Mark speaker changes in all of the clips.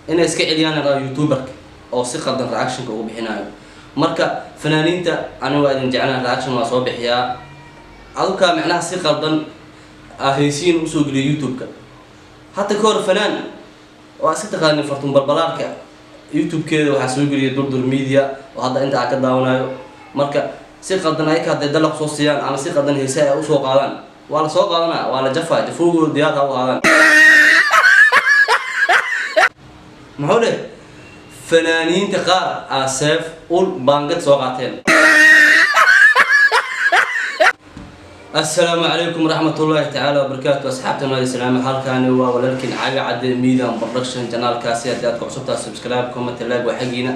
Speaker 1: inay iska celiyaan youtuber oo si qaldan reaction-ka ugu bixinayo marka fanaaniinta anigu waa idin jeclaan reaction waa soo bixiyaa adka macnaha si qaldan ahaysiin u soo geliyo YouTube-ka hatta ka hor fanaan oo iska taqaan fartun balbalaarka YouTube-keeda waxa soo geliyo durdur media oo hadda inta ka daawanayo marka si qaldan ay ka hadday dalaq soo siiyaan ama si qaldan heesaa u soo qaadaan waa la soo qaadanaa waa la jafaa jafoogo diyaar u qaadan maxuu fanaaniinta qaar aseef ul baangad soo qaateen السلام عليكم ورحمة الله تعالى وبركاته أصحابتنا السلام حالكاني ولكن عاقة عد ميديا برودكشن جنال كاسيات داتكم عصبتها سبسكرايب كومنت لايك وحقينا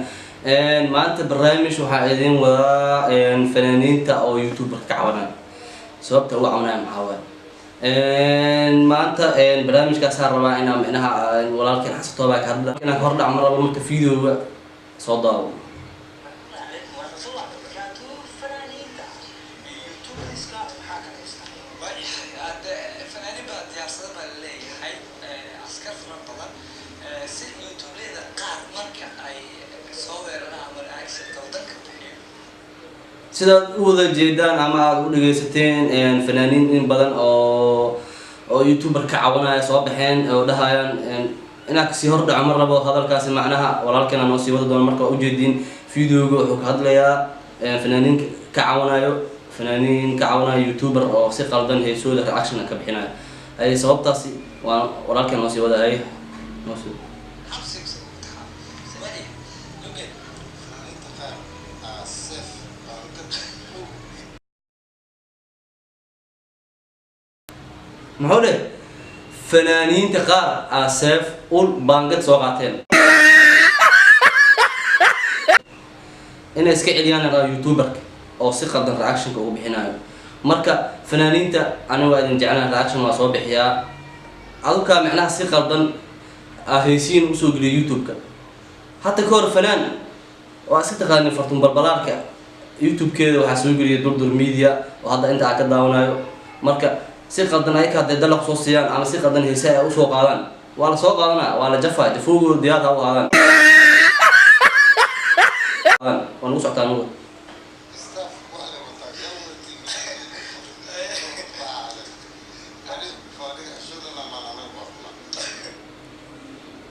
Speaker 1: ما أنت برنامج وحايدين ولا فنانين تا أو يوتيوبر كعوانا سببت هو عونا معاون ما أنت برنامج كاسار ربعنا معناها ولكن حسيتوا بك هذا كنا كهرد عمر ربع مرت فيديو صداو sida wada jeedaan ama aad u dhageysateen fanaaniin badan oo YouTuber ka caawinaya soo baxeen oo dhahayaan inaad si hor dhac mar rabo hadalkaasi macnaha walaalkana noo sii wada doon marka u jeedin videoga wuxuu ka hadlayaa fanaaniin ka caawinaya YouTuber oo si qaldan heesooda reaction ka bixinaya ay sababtaasi waa walaalkana noo sii wada ay noo sii محوله فنانين تقار أسف ول بانجت سوقاتين إن إسكع ليانا يوتيوبر أو سقط رياكشن كوب بحنايو مركا فنانين تا أنا وادين جعلنا رياكشن وصوب بحيا أذوك معناها سقط أهيسين وسوق اليوتيوب كا حتى كور فنان وأسكت غاني فرتون بالبلارك يوتيوب كده وحسوق لي دور ميديا وهذا أنت عقد داونايو مركا si qaldan ay ka hadday dalaq soo siiyaan ama si qaldan heesaa u soo qaadaan waa la soo qaadanaa waa la jafaa jafoogo diyaar u qaadan waan u socotaa nugu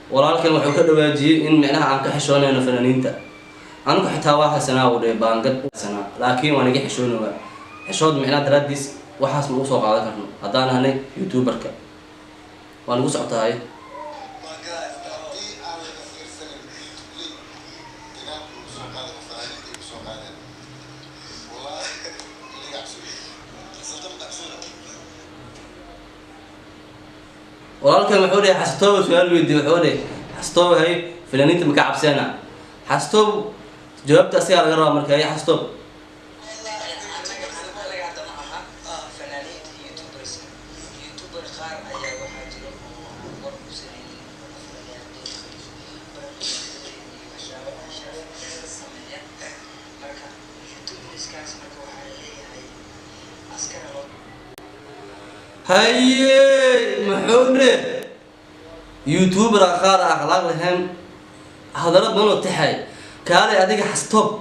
Speaker 1: walaalkan wuxuu ka dhawaajiyay in macnaha aan ka xishoonayno fanaaniinta anigu xitaa waa xasanaa u dhay baangad xasanaa laakiin waan iga xishoonaa xishood macnaha daraadiis waxaas ma u soo qaadan karno haddaan ahnay YouTuberka waan ugu socotahay walaalkan wuxuu leeyahay xastoob su'aal weydiin wuxuu leeyahay xastoob hay fanaaniinta ma ka cabsana xastoob jawaabta asiga laga rabaa markaa xastoob هاي محورة يوتيوبر آخر أخلاق لهم هذا منو تحي كاري أديك حستوب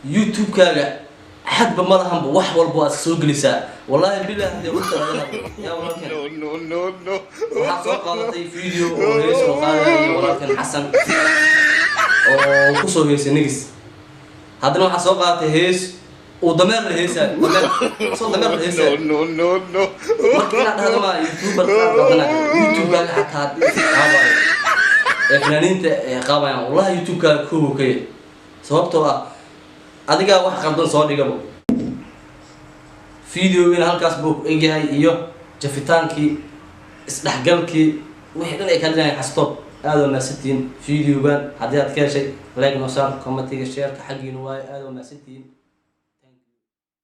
Speaker 1: يوتيوب كاجا حد بمرهم بوح والبواس سوق لسا والله بالله هذي قلت يا ولكن نو وحصل قاضي فيديو وليس وقال ولكن حسن وقصو هيس نجس هذا نوع حصل قاضي هيس ودمر هيسا صوت دمر هيسا نو ممكن هذا ما يوتيوبر قاعدنا يوتيوب حتى فنانين قابا والله يوتيوب كوكو كي sababtoo ah adiga wax qaldan soo dhigabo video in halkaas buu eegay iyo jafitaankii isdhaxgalkii wixii dhan ay ka dhigay xastoob aad oo maasantiin videogan hadii aad ka heshay like noo saar comment-iga share ka xaqiina way aad oo maasantiin